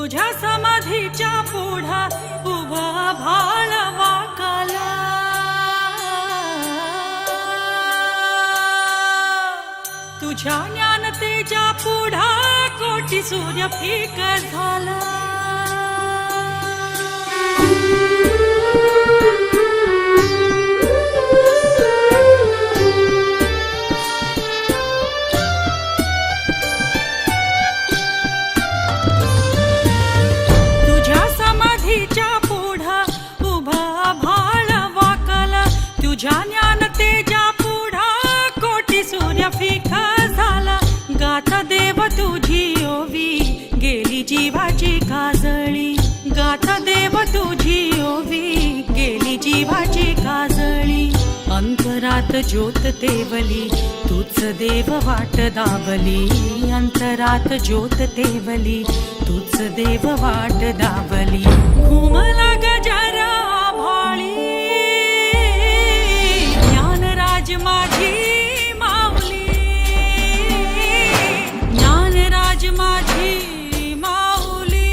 तुझ्या समाधीच्या पुढा उभा भाळ वाकाला, तुझ्या ज्ञानतेच्या पुढा कोटी सूर्य फिक झाला. तुझ्या ज्ञानतेच्या पुढा कोटी सूर्य फिका झाला. गाथा देव तुझी ओवी गेली जीवाची काजळी, गाथा देव तुझी ओवी गेली जीवाची काजळी. अंतरात ज्योत तेवली तूच देव वाट दावली, अंतरात ज्योत तेवली तूच देव वाट दावली. घुमला गजरा माझी माऊली, ज्ञानराज माझी माऊली.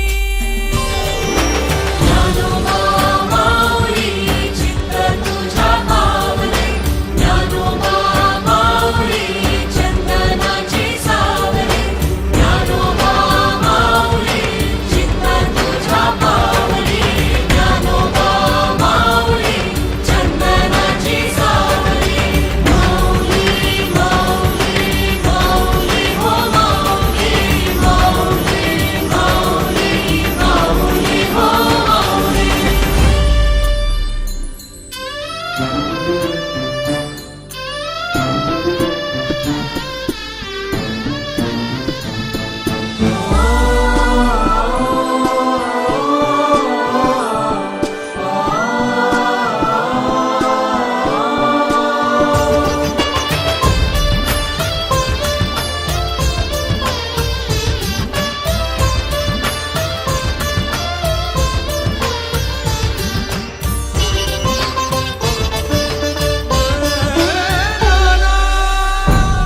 ज्ञानोबा माऊली चित्त तुझ्या मावली, ज्ञानोबा माऊली चंदनाची सावली, ज्ञानोबा माऊली चित्त तुझ्या मावली, ज्ञानोबा माऊली चंदनाची सावली.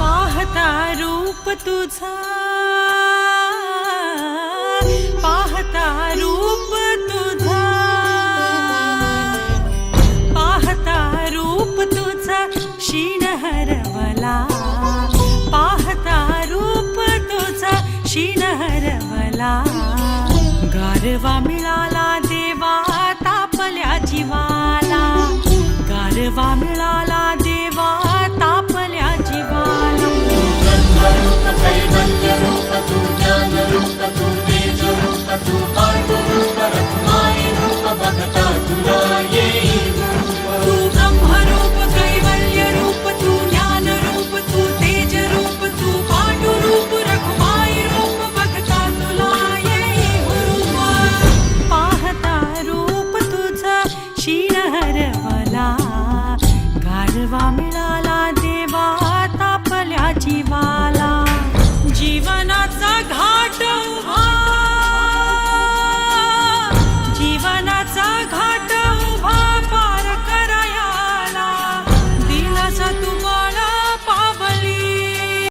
पाहता रूप तुझा, पाहता रूप तुझा शीण हरवला, पाहता रूप तुझा शीण हरवला. गारवा मिळाला देवा तापल्या जीवाला, गारवा मिळाला देवा तापल्या जीवाला. कैवल्य रूप तू, ज्ञान रूप तू, तेज रूप तू, पांडु रूप रखमाई रूप बघता तुला येईल. तू ब्रह्मरूप कैवल्य रूप तू, ज्ञान रूप तू, तेज रूप तू, पांडु रूप रखमाई रूप बघता तुला येईल. पाहता रूप तुझं शीण हरवला, गारवा मिळाला देवा तापल्या जीवाला. जीवनाचा घाट